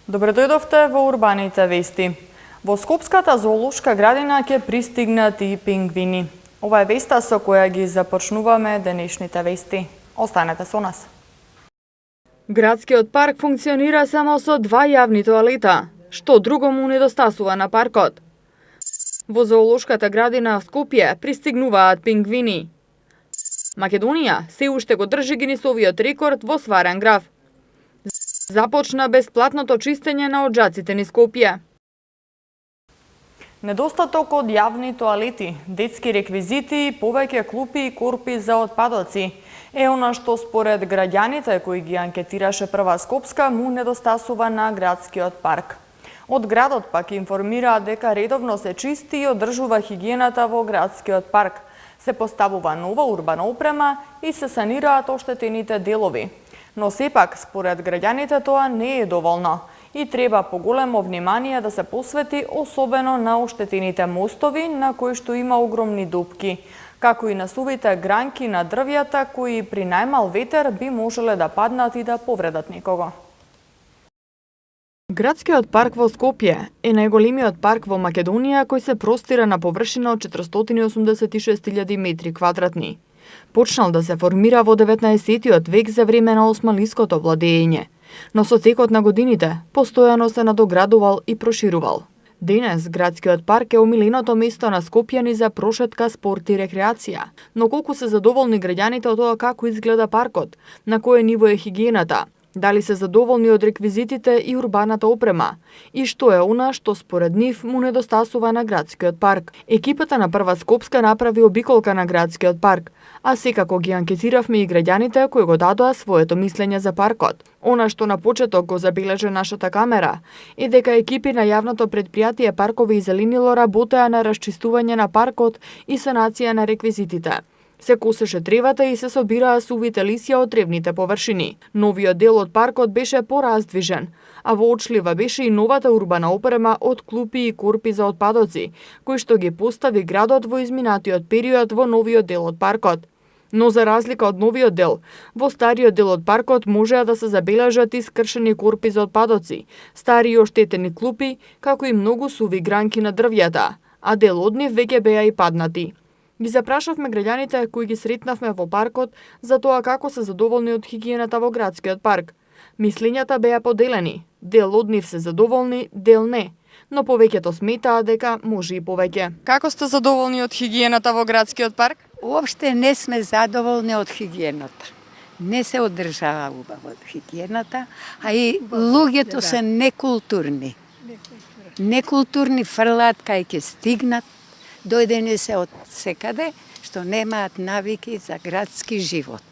Добре дојдовте во урбаните вести. Во Скопската зоолошка градина ќе пристигнат и пингвини. Ова е веста со која ги започнуваме денешните вести. Останете со нас. Градскиот парк функционира само со 2 јавни тоалета. Што друго му недостасува на паркот? Во зоолошката градина в Скопје пристигнуваат пингвини. Македонија се уште го држи Гинисовиот рекорд во сварен граф. Започна бесплатното чистење на оджаците низ Скопје. Недостаток од јавни тоалети, детски реквизити и повеќе клупи и корпи за отпадоци е она што според граѓаните кои ги анкетираше Прва Скопска му недостасува на градскиот парк. Од градот пак информираат дека редовно се чисти и одржува хигиената во градскиот парк. Се поставува нова урбана опрема и се санираат оштетените делови. Но сепак, според граѓаните, тоа не е доволно и треба поголемо внимание да се посвети особено на оштетените мостови на кои што има огромни дупки, како и на сувите гранки на дрвјата кои при најмал ветер би можеле да паднат и да повредат некого. Градскиот парк во Скопје е најголемиот парк во Македонија кој се простира на површина од 486.000 метри квадратни. Почнал да се формира во 19-тиот век за време на османлиското владење, но со текот на годините постојано се надоградувал и проширувал. Денес градскиот парк е омиленото место на скопјани за прошетка, спорт и рекреација. Но колку се задоволни граѓаните од тоа како изгледа паркот, на кое ниво е хигиената, дали се задоволни од реквизитите и урбаната опрема и што е она што според нив му недостасува на градскиот парк. Екипата на Прва Скопска направи обиколка на градскиот парк, а секако ги анкетиравме и граѓаните кои го дадоа своето мислење за паркот. Она што на почеток го забележа нашата камера е дека екипи на јавното предпријатие Паркови и зеленило работеа на расчистување на паркот и санација на реквизитите. Се косеше тревата и се собираа сувите лисја од тревните површини. Новиот дел од паркот беше пораздвижен, а воочлива беше и новата урбана опрема од клупи и корпи за отпадоци, кои што ги постави градот во изминатиот период во новиот дел од паркот. Но за разлика од новиот дел, во стариот дел од паркот можеа да се забележат и скршени корпи за отпадоци, стари и оштетени клупи, како и многу суви гранки на дрвјата, а дел од нив веќе беа и паднати. Ги запрашавме граѓаните кои ги сретнавме во паркот за тоа како се задоволни од хигиената во градскиот парк. Мислењата беа поделени. Дел од нив се задоволни, дел не. Но повеќето сметаа дека може и повеќе. Како сте задоволни од хигиената во градскиот парк? Уопште не сме задоволни од хигиената. Не се одржава убаво хигиената, а и луѓето се некултурни. Некултурни фрлаат кај ќе стигнат, дојдени се од секаде, што немаат навики за градски живот.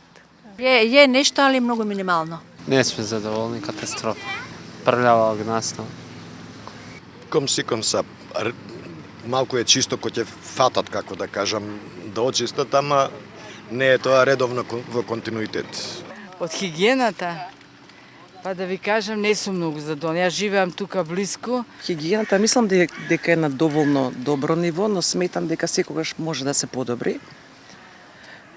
Е нешто, али многу минимално. Не сме задоволни, катастрофа. Прљава огнасно. Комси са. Малку е чисто кој ќе фатат, како да кажам, да очистат, ама не е тоа редовно во континуитет. Од хигиената, па да ви кажам, не сум многу задоволна. Јас живеам тука близко. Хигиената мислам дека е на доволно добро ниво, но сметам дека секогаш може да се подобри.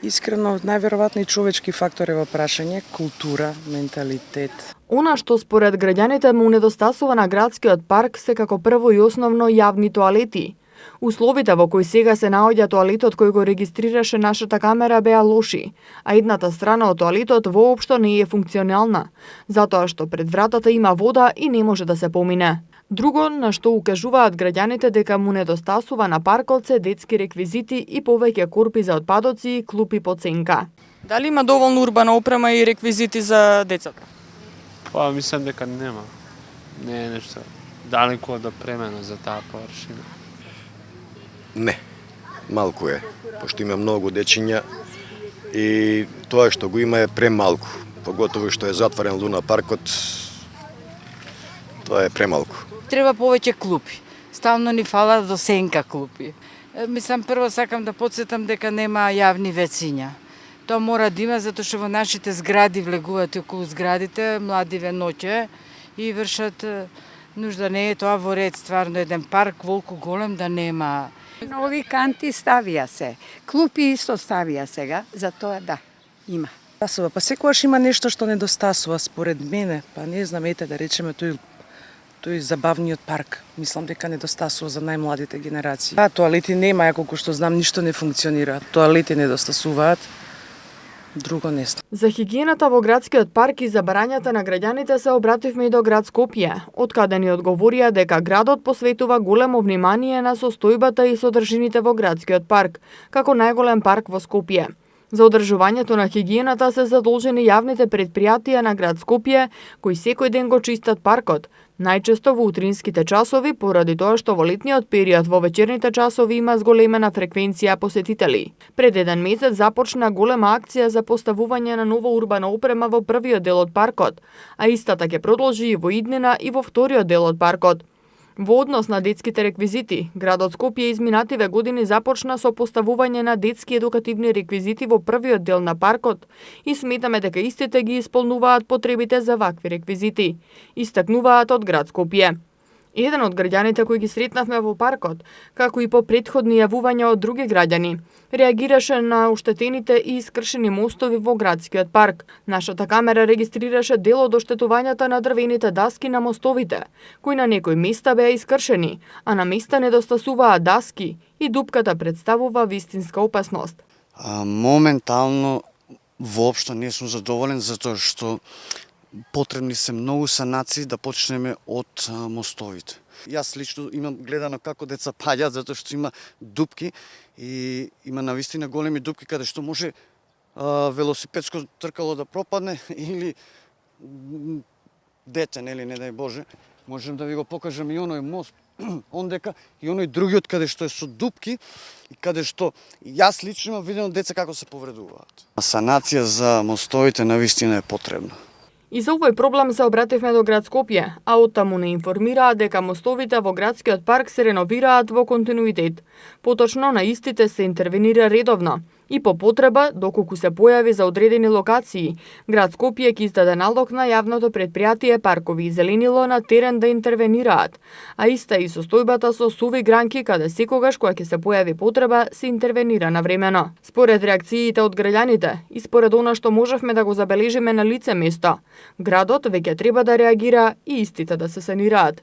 Искрено, најверојатно и човечки фактор е во прашање, култура, менталитет. Она што според граѓаните му недостасува на градскиот парк се како прво и основно јавни тоалети. Условите во кои сега се наоѓа тоалетот кој го регистрираше нашата камера беа лоши, а едната страна од тоалетот воопшто не е функционална, затоа што пред вратата има вода и не може да се помине. Друго на што укажуваат граѓаните дека му недостасува на паркот се детски реквизити и повеќе корпи за отпадоци и клупи по ценка. Дали има доволно урбана опрема и реквизити за децата? Па, мислам дека нема. Не е нешто далеку од опремено за таа површина. Не, малку е, пошто има многу дечиња и тоа што го има е премалку. Поготово што е затворен Луна паркот, тоа е премалку. Треба повеќе клупи. Ставно ни фала до сенка клупи. Мислам, прво сакам да подсетам дека нема јавни вециња. Тоа мора да има, затоа што во нашите згради влегуваат околу зградите, младиве ноќе и вршат нужда. Не е тоа во ред, стварно еден парк волку голем да нема. Нови канти ставија се. Клупи исто ставија сега, за тоа да, има. Па секогаш има нешто што недостасува според мене, па не знам, ете да речеме тој тој забавниот парк. Мислам дека недостасува за најмладите генерации. Тоалети нема, ја колку што знам, ништо не функционира. Тоалети недостасуваат. Друго не знам. За хигиената во градскиот парк и за барањата на граѓаните се обративме и до град Скопје, од каде ни одговорија дека градот посветува големо внимание на состојбата и содржините во градскиот парк, како најголем парк во Скопје. За одржувањето на хигиената се задолжени јавните предпријатија на град Скопје, кои секој ден го чистат паркот, најчесто во утринските часови, поради тоа што во летниот период во вечерните часови има зголемена фреквенција посетители. Пред еден месец започна голема акција за поставување на нова урбана опрема во првиот дел од паркот, а истата ќе продолжи и во иднина и во вториот дел од паркот. Во однос на детските реквизити, градот Скопје изминативе години започна со поставување на детски едукативни реквизити во првиот дел на паркот и сметаме дека истите ги исполнуваат потребите за вакви реквизити, истакнуваат од град Скопје. Еден од граѓаните кои ги сретнавме во паркот, како и по претходни јавувања од други граѓани, реагираше на оштетените и искршени мостови во градскиот парк. Нашата камера регистрираше дел од оштетувањата на дрвените даски на мостовите, кои на некои места беа искршени, а на места недостасуваа даски и дупката представува вистинска опасност. Моментално воопшто не сум задоволен затоа што потребни се многу санации да почнеме од мостовите. Јас лично имам гледано како деца паѓаат затоа што има дупки и има навистина големи дупки каде што може велосипедско тркало да пропадне или дете, нели, не дај Боже. Можем да ви го покажам и оној мост ондека и оној другиот каде што е со дупки и каде што јас лично имам видено деца како се повредуваат. Санација за мостовите навистина е потребна. И за овој проблем се обративме до град Скопје, а оттаму не информираат дека мостовите во градскиот парк се реновираат во континуитет. Поточно на истите се интервенира редовно и по потреба, доколку се појави за одредени локации, град Скопје ќе издаде налог на јавното предпријатие Паркови и зеленило на терен да интервенираат, а иста и состојбата со суви гранки каде секогаш кога ќе се појави потреба се интервенира навремено. Според реакциите од граѓаните и според она што можевме да го забележиме на лице место, градот веќе треба да реагира и истите да се санираат.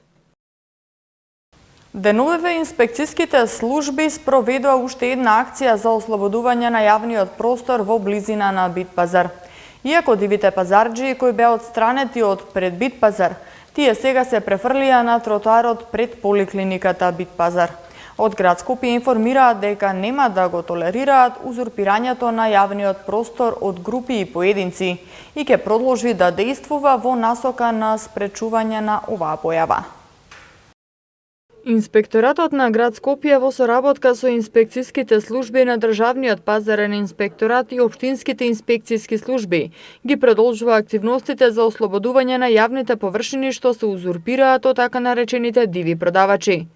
Деновиве инспекцијските служби спроведува уште една акција за ослободување на јавниот простор во близина на Бит пазар. Иако дивите пазарџии кои беа отстранети од пред Бит пазар, тие сега се префрлија на тротоарот пред поликлиниката Бит пазар. Од град Скопје информираат дека нема да го толерираат узурпирањето на јавниот простор од групи и поединци и ќе продолжи да действува во насока на спречување на оваа појава. Инспекторатот на град Скопје во соработка со инспекцијските служби на Државниот пазарен инспекторат и општинските инспекцијски служби ги продолжува активностите за ослободување на јавните површини што се узурпираат од така наречените диви продавачи.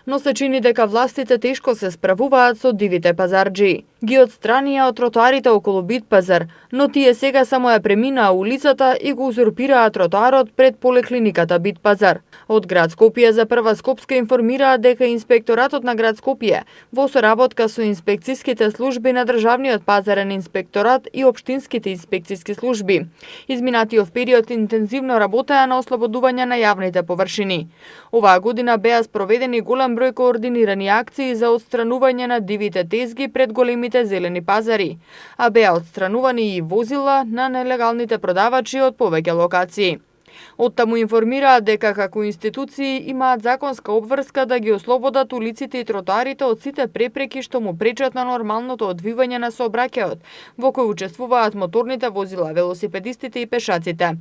Но се чини дека властите тешко се справуваат со дивите пазарџии. Ги отстранија од тротоарите околу Бит пазар, но тие сега само ја преминаа улицата и го узурпираа тротоарот пред поликлиниката Бит пазар. Од град Скопје за Прва Скопска информираат дека инспекторатот на град Скопје во соработка со инспекцијските служби на Државниот пазарен инспекторат и општинските инспекцијски служби изминатиот период интензивно работеа на ослободување на јавните површини. Оваа година беа спроведени голем број координирани акции за отстранување на дивите тезги пред големите зелени пазари, а беа отстранувани и возила на нелегалните продавачи од повеќе локации. Оттаму информираат дека како институции имаат законска обврска да ги ослободат улиците и тротоарите од сите препреки што му пречат на нормалното одвивање на сообраќајот, во кој учествуваат моторните возила, велосипедистите и пешаците.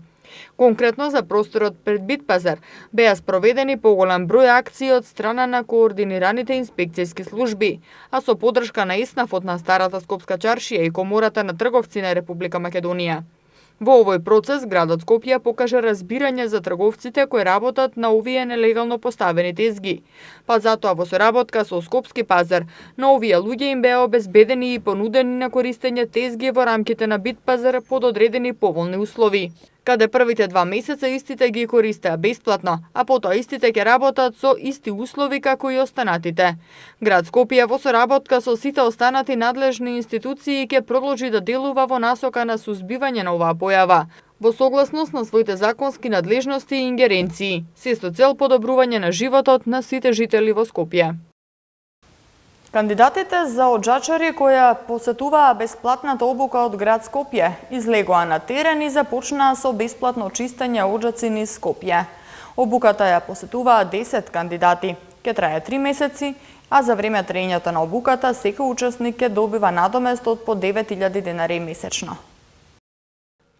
Конкретно за просторот пред Бит пазар беа спроведени поголем број акции од страна на координираните инспекцијски служби, а со поддршка на ИСНАФ на Старата Скопска чаршија и Комората на трговци на Република Македонија. Во овој процес градот Скопје покажа разбирање за трговците кои работат на овие нелегално поставени тезги, па затоа во соработка со Скопски пазар на овие луѓе им беа обезбедени и понудени на користење тезги во рамките на Бит пазар под одредени поволни услови, каде првите 2 месеца истите ги користеа бесплатно, а потоа истите ќе работат со исти услови како и останатите. Град Скопје во соработка со сите останати надлежни институции ќе продолжи да делува во насока на сузбивање на оваа појава, во согласност на своите законски надлежности и ингеренции, се со цел подобрување на животот на сите жители во Скопје. Кандидатите за оджачари која посетуваа бесплатната обука од град Скопје излегоа на терен и започнаа со бесплатно чистење оджаци низ Скопје. Обуката ја посетуваа 10 кандидати. Ке трае 3 месеци, а за време траењето на обуката секој учесник ќе добива надомест од по 9000 денари месечно.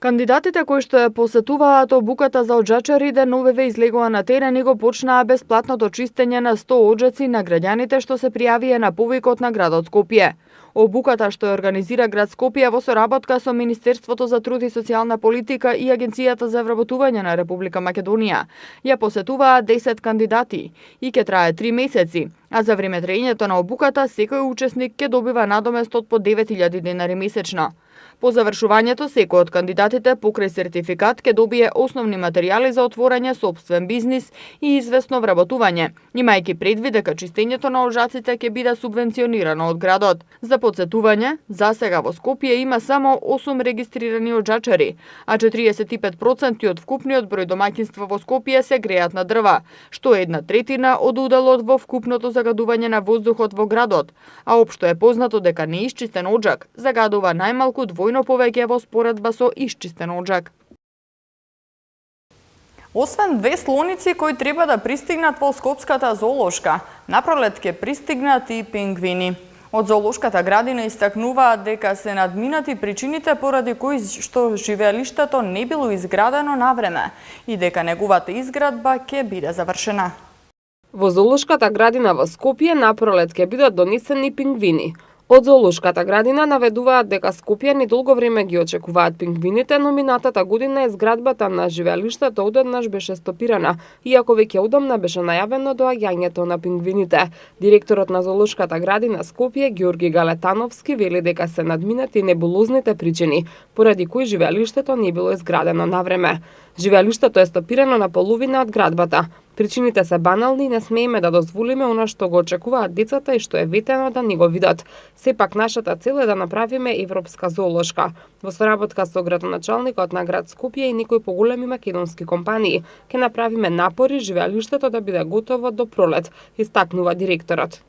Кандидатите кои што ја посетуваат обуката за оджачари деновиве излегоа на терен и го почнаа бесплатното чистење на 100 оджаци на граѓаните што се пријавија на повикот на градот Скопје. Обуката што ја организира град Скопје во соработка со Министерството за труд и социјална политика и Агенцијата за вработување на Република Македонија ја посетуваа 10 кандидати и ќе трае 3 месеци, а за време траењето на обуката секој учесник ќе добива надомест од по 9000 денари месечно. По завршувањето, секој од кандидатите покрај сертификат ќе добие основни материјали за отворање сопствен бизнис и известно вработување, имајќи предвид дека чистењето на оджаците ќе биде субвенционирано од градот. За подсетување, засега во Скопје има само 8 регистрирани оджачари, а 45% од вкупниот број домаќинства во Скопје се греат на дрва, што е 1/3 од уделот во вкупното загадување на воздухот во градот, а општо е познато дека неисчистен оджак загадува најмалку двојно повеќе во споредба со исчистен оджак. Освен 2 слоници кои треба да пристигнат во Скопската зоолошка, напролет ќе пристигнат и пингвини. Од зоолошката градина истакнуваат дека се надминати причините поради кои што живеелиштето не било изградено на време и дека неговата изградба ќе биде завршена. Во зоолошката градина во Скопје напролет ќе бидат донесени пингвини. Од зоолошката градина наведуваат дека скопјани долго време ги очекуваат пингвините, но минатата година изградбата на живеелиштето одеднаш беше стопирана, иако веќе одамна беше најавено доаѓањето на пингвините. Директорот на зоолошката градина Скопје, Ѓорги Галетановски, вели дека се надминати небулозните причини, поради кои живеелиштето не било изградено на време. Живеелиштето е стопирано на половина од градбата. Причините се банални и не смееме да дозволиме она што го очекуваат децата и што е ветено да ни го видат. Сепак нашата цел е да направиме европска зоолошка. Во соработка со градоначалникот на град Скопје и некои поголеми македонски компании ќе направиме напори живеелиштето да биде готово до пролет, истакнува директорот.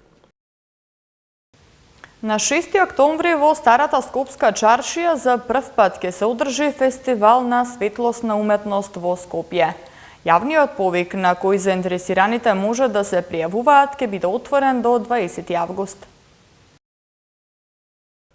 На 6 октомври во старата Скопска чаршија за прв пат ќе се одржи фестивал на светлосна уметност во Скопје. Јавниот повик на кој заинтересираните може да се пријавуваат ќе биде отворен до 20 август.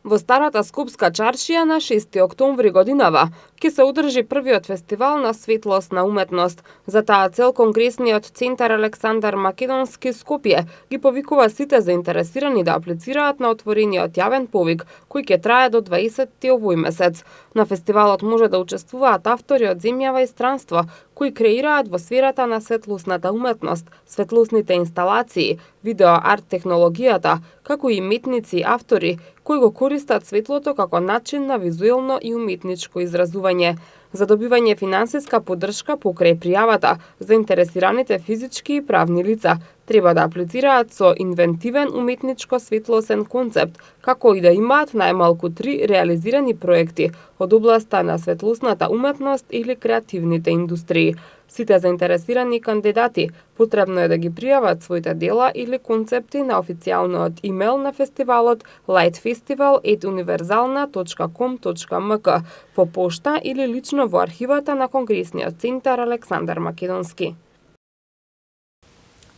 Во старата Скопска чаршија на 6 октомври годинава ќе се одржи првиот фестивал на светлосна уметност. За таа цел Конгресниот центар Александар Македонски Скопје ги повикува сите заинтересирани да аплицираат на отворениот јавен повик, кој ќе трае до 20 овој месец. На фестивалот може да учествуваат автори од земјава и странство, кои креираат во сферата на светлосната уметност, светлосните инсталации, видеоарт технологијата, како и метници и автори, кои го користат светлото како начин на визуелно и уметничко изразување. За добивање финансиска поддршка покрај пријавата, заинтересираните физички и правни лица треба да аплицираат со инвентивен уметничко светлосен концепт, како и да имаат најмалку 3 реализирани проекти од областа на светлосната уметност или креативните индустрии. Сите заинтересирани кандидати потребно е да ги пријават своите дела или концепти на официјалниот имейл на фестивалот lightfestival@univerzalna.com.mk по пошта или лично во архивата на Конгресниот центар Александар Македонски.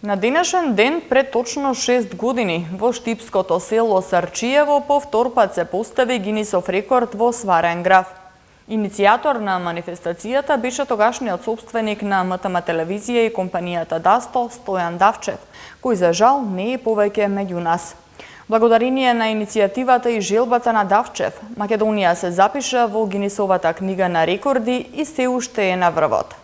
На денешен ден пред точно 6 години во штипското село Сарчиево повторпат се постави Гинисов рекорд во сварен граф. Иницијатор на манифестацијата беше тогашниот собственик на МТМ телевизија и компанијата Дасто, Стојан Давчев, кој за жал не е повеќе меѓу нас. Благодарение на иницијативата и желбата на Давчев, Македонија се запиша во Гинисовата книга на рекорди и се уште е на врвот.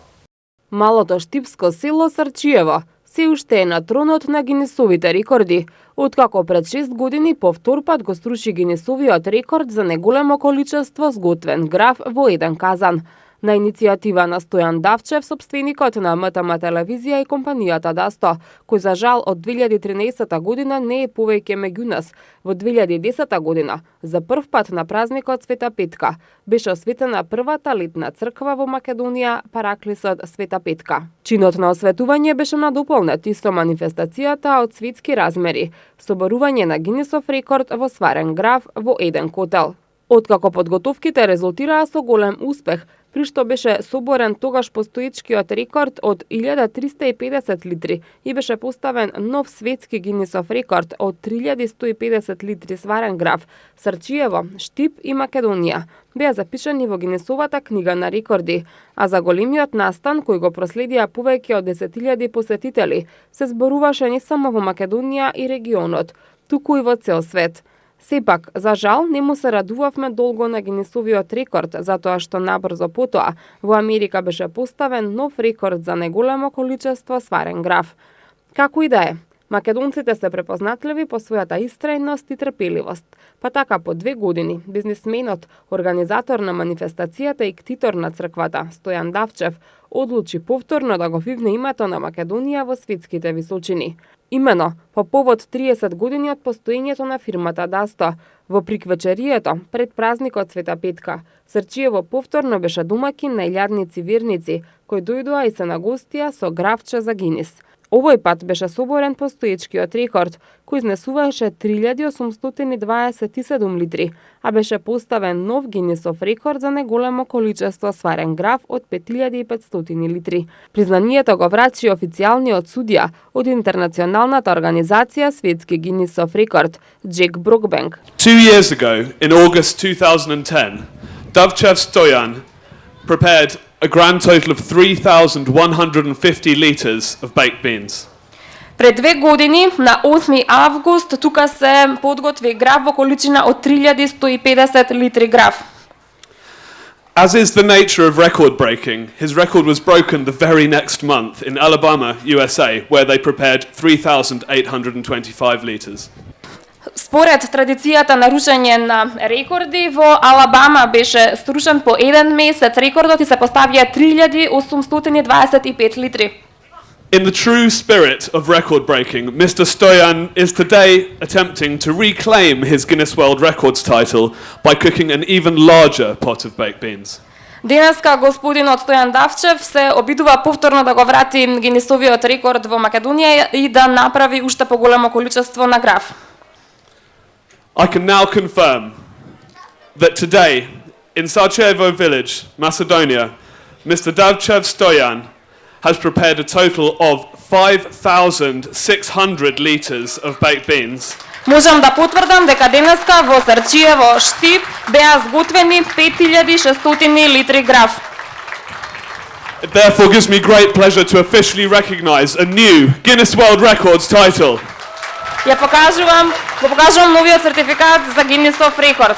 Малото штипско село Сарчиево се уште е на тронот на Гинисовите рекорди, откако пред 6 години повторпат го струши Гинисовиот рекорд за неголемо количество сготвен граф во еден казан. На иницијатива на Стојан Давчев, собственикот на МТМ телевизија и компанијата Дасто, кој за жал од 2013 година не е повеќе меѓу нас, во 2010 година, за прв пат на празникот Света Петка, беше осветена првата летна црква во Македонија, Параклисот Света Петка. Чинот на осветување беше надополнет и со манифестацијата од светски размери, соборување на Гинисов рекорд во Сварен Граф во еден котел. Откако подготовките резултираа со голем успех, при што беше соборен тогаш постоечкиот рекорд од 1350 литри и беше поставен нов светски Гинисов рекорд од 3150 литри сварен граф, Срчиево, Штип и Македонија беа запишани во Гинисовата книга на рекорди, а за големиот настан, кој го проследија повеќе од 10.000 посетители, се зборуваше не само во Македонија и регионот, туку и во цел свет. Сепак, за жал, не му се радувавме долго на Гинисовиот рекорд, затоа што набрзо потоа во Америка беше поставен нов рекорд за најголемо количество сварен граф. Како и да е, македонците се препознатливи по својата истрајност и трпеливост. Па така по 2 години, бизнисменот, организатор на манифестацијата и ктитор на црквата, Стојан Давчев, одлучи повторно да го вивне името на Македонија во светските височини. Имено, по повод 30 години од постоењето на фирмата Дасто, во приквечерието пред празникот Света Петка, Срчиево повторно беше домаќин на илјадници верници, кои дојдоа и се нагостија со графче за Гинис. Овој пат беше соборен постоечкиот рекорд, кој изнесуваше 3827 литри, а беше поставен нов Гинисов рекорд за најголемо количество сварен граф од 5500 литри. Признанието го врачи официјалниот судија од интернационалната организација Светски Гинисов рекорд, Джек Брокбенк. 2 years ago, in August 2010, Davchev Stoyan prepared a grand total of 3,150 litres of baked beans. Пред 2 години, на 8 август, тука се подготви граф во количина од 3150 литри граф. As is the nature of record breaking, his record was broken the very next month in Alabama, USA, where they prepared 3,825 litres. Според традицијата на рушење на рекорди, во Алабама беше срушен по 1 месец рекордот и се поставија 3825 литри. In the true spirit of record breaking, Mr. Stoyan is today attempting to reclaim his Guinness World Records title by cooking an even larger pot of baked beans. Денеска господинот Стојан Давчев се обидува повторно да го врати Гинисовиот рекорд во Македонија и да направи уште поголемо количество на граф. I can now confirm that today, in Sarajevo village, Macedonia, Mr. Davchev Stoyan has prepared a total of 5,600 litres of baked beans. Можам да потврдам дека денеска во Срчиево, Штип, беа сготвени 5.600 литри граф. It therefore gives me great pleasure to officially recognise a new Guinness World Records title. Го покажувам новиот сертификат за Гинисов рекорд.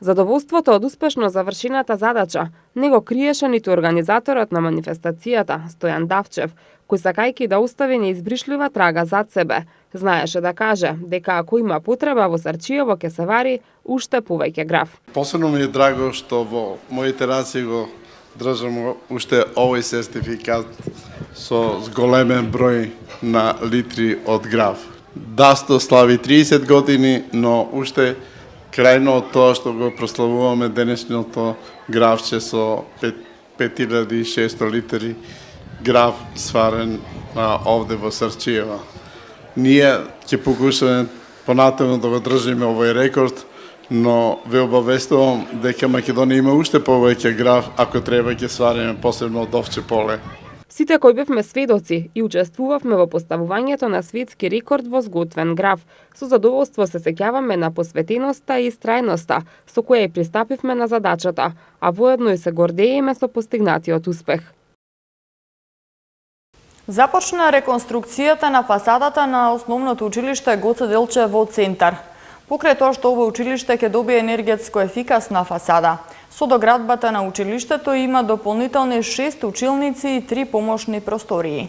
Задоволството од успешно завршената задача не го криеше ниту организаторот на манифестацијата, Стојан Давчев, кој сакајќи да остави неизбришлива трага зад себе, знаеше да каже дека ако има потреба во Срчиево ќе се вари уште повеќе граф. Посебно ми е драго што во моите раци го држам уште овој сертификат со зголемен број на литри од граф. Дасто слави 30 години, но уште крајно од тоа што го прославуваме денешното графче со 5600 литри граф сварен овде во Срчиева. Ние ќе покушаме понатаму да го држиме овој рекорд, но ве обавестувам дека Македонија има уште повеќе граф, ако треба ќе свариме посебно од Овче поле. Сите кои бевме сведоци и учествувавме во поставувањето на светски рекорд во сготвен граф, со задоволство се сеќаваме на посветеноста и истрајноста со која и пристапивме на задачата, а воедно и се гордееме со постигнатиот успех. Започна реконструкцијата на фасадата на основното училиште Гоце Делчев во Центар. Покрај тоа што овој училиште ќе добие енергетско ефикасна фасада, со доградбата на училиштето има дополнителни 6 училници и 3 помошни простории.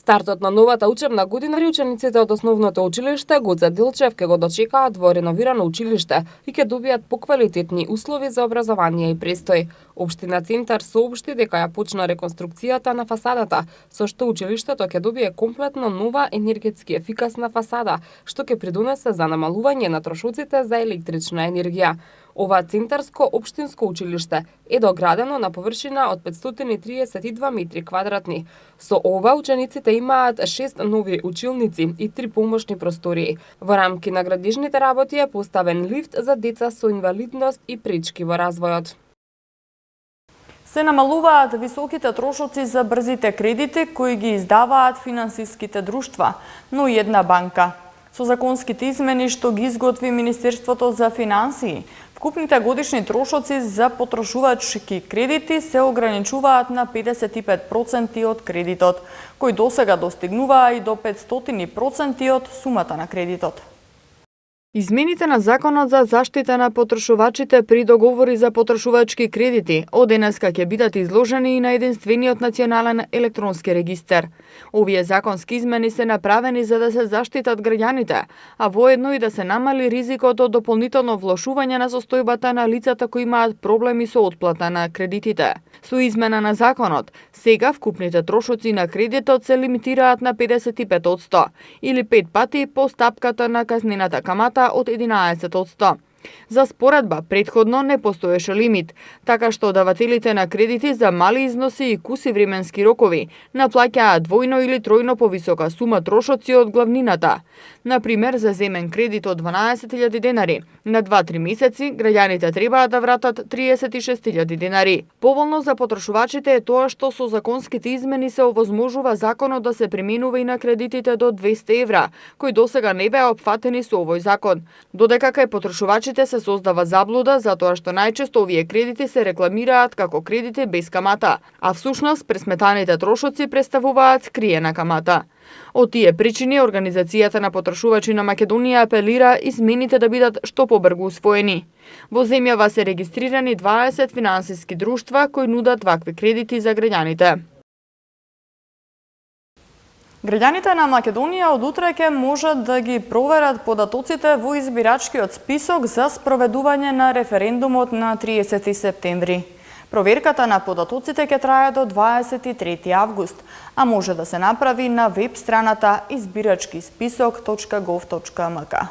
Стартот на новата учебна година учениците од основното училиште Гоце Делчев ќе го дочекаат во реновирано училиште и ќе добијат поквалитетни услови за образование и престој. Општина Центар соопшти дека ја почна реконструкцијата на фасадата, со што училиштето ќе добие комплетно нова енергетски ефикасна фасада, што ќе придонесе за намалување на трошоците за електрична енергија. Ова центарско општинско училиште е доградено на површина од 532 метри квадратни. Со ова учениците имаат 6 нови училници и 3 помошни простории. Во рамки на градежните работи е поставен лифт за деца со инвалидност и пречки во развојот. Се намалуваат високите трошоци за брзите кредити кои ги издаваат финансиските друштва, но и една банка. Со законските измени што ги изготви Министерството за финансии, вкупните годишни трошоци за потрошувачки кредити се ограничуваат на 55% од кредитот, кој досега достигнуваа и до 500% од сумата на кредитот. Измените на Законот за заштита на потрошувачите при договори за потрошувачки кредити од денеска ќе бидат изложени и на единствениот национален електронски регистер. Овие законски измени се направени за да се заштитат граѓаните, а воедно и да се намали ризикот од дополнително влошување на состојбата на лицата кои имаат проблеми со отплата на кредитите. Со измена на законот, сега вкупните трошоци на кредитот се лимитираат на 55% или 5 пати по стапката на казнената камата од 11%. За споредба, предходно не постоеше лимит, така што давателите на кредити за мали износи и куси временски рокови наплаќаат двојно или тројно повисока сума трошоци од главнината. Например, за земен кредит од 12.000 денари на 2-3 месеци, граѓаните требаа да вратат 36.000 денари. Поволно за потрошувачите е тоа што со законските измени се овозможува законот да се применува и на кредитите до 200 евра, кои досега не беа опфатени со овој закон. Додека кај потрошувачите се создава заблуда затоа што најчесто овие кредити се рекламираат како кредити без камата, а всушност пресметаните трошоци представуваат скриена камата. Од тие причини Организацијата на потрошувачи на Македонија апелира измените да бидат што побрзо усвоени. Во земјава се регистрирани 20 финансиски друштва кои нудат вакви кредити за граѓаните. Граѓаните на Македонија од утре ќе можат да ги проверат податоците во избирачкиот список за спроведување на референдумот на 30 септември. Проверката на податоците ќе трае до 23 август, а може да се направи на веб страната избирачкисписок.gov.mk.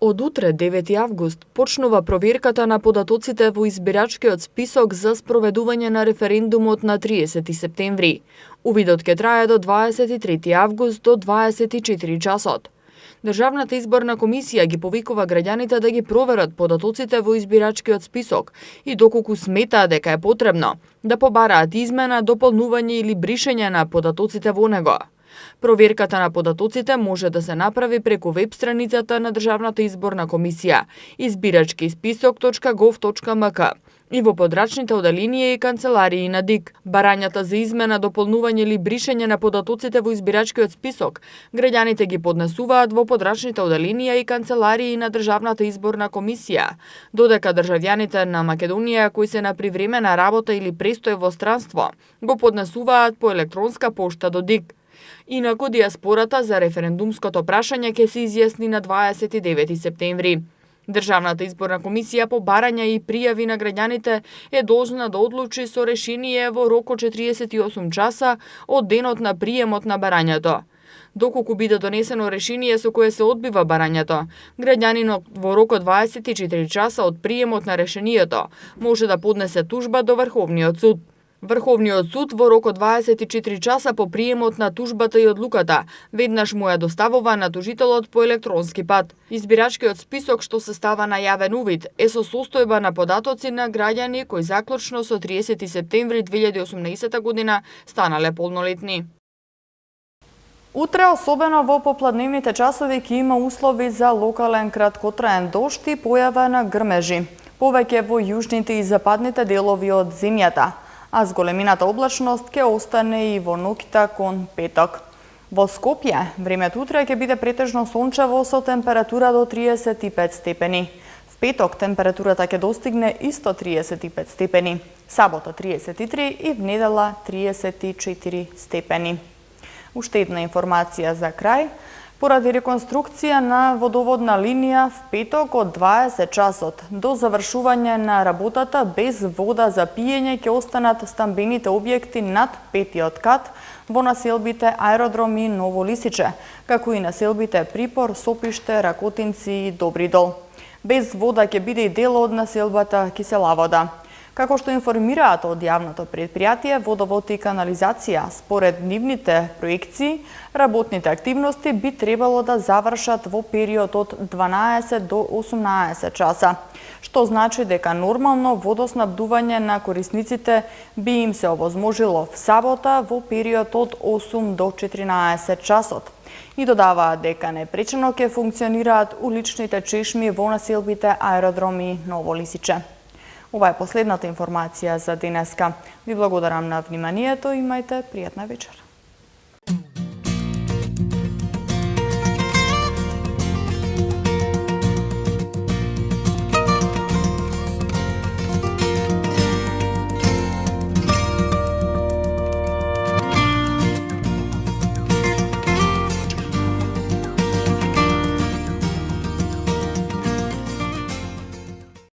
Од утре, 9 август, почнува проверката на податоците во избирачкиот список за спроведување на референдумот на 30 септември. Увидот ќе трае до 23 август до 24 часот. Државната изборна комисија ги повикува граѓаните да ги проверат податоците во избирачкиот список и доколку сметаа дека е потребно, да побараат измена, дополнување или бришење на податоците во него. Проверката на податоците може да се направи преку веб страницата на Државната изборна комисија избирачкисписок.gov.mk и во подрачните оделенија и канцеларии на ДИК. Барањата за измена, дополнување или бришење на податоците во избирачкиот список, граѓаните ги поднесуваат во подрачните оделенија и канцеларии на Државната изборна комисија, додека државјаните на Македонија кои се на привремена работа или престој во странство, го поднесуваат по електронска пошта до ДИК. Инаку диаспората за референдумското прашање ќе се изјасни на 29 септември. Државната изборна комисија по барања и пријави на граѓаните е должна да одлучи со решение во рок од 48 часа од денот на приемот на барањето. Доколку биде донесено решение со кое се одбива барањето, граѓанинот во рок од 24 часа од приемот на решението може да поднесе тужба до Врховниот суд. Врховниот суд во рок од 24 часа по приемот на тужбата и одлуката веднаш му ја доставува на тужителот по електронски пат. Избирачкиот список што се става на јавен увид е со состојба на податоци на граѓани кои заклучно со 30 септември 2018 година станале полнолетни. Утре, особено во попладневните часови, ќе има услови за локален краткотраен дожд и појава на грмежи, повеќе во јужните и западните делови од земјата, а зголемината облачност ќе остане и во ноќта кон петок. Во Скопје, времето утре ќе биде претежно сончево со температура до 35 степени. В петок температурата ќе достигне исто 35 степени, сабота 33 и в недела 34 степени. Уште една информација за крај. Поради реконструкција на водоводна линија в петок од 20 часот до завршување на работата без вода за пиење ќе останат стамбените објекти над 5-тиот кат во населбите Аеродром и Ново Лисиче, како и населбите Припор, Сопиште, Ракотинци и Добридол. Без вода ќе биде и дел од населбата Киселавода. Како што информираат од јавното предпријатие Водовод и канализација, според нивните проекции, работните активности би требало да завршат во период од 12 до 18 часа, што значи дека нормално водоснабдување на корисниците би им се овозможило в сабота во период од 8 до 14 часот. И додаваат дека непречено ќе функционираат уличните чешми во населбите Аеродром и Ново Лисиче. Ова е последната информација за денеска. Ви благодарам на вниманието, имајте пријатна вечер.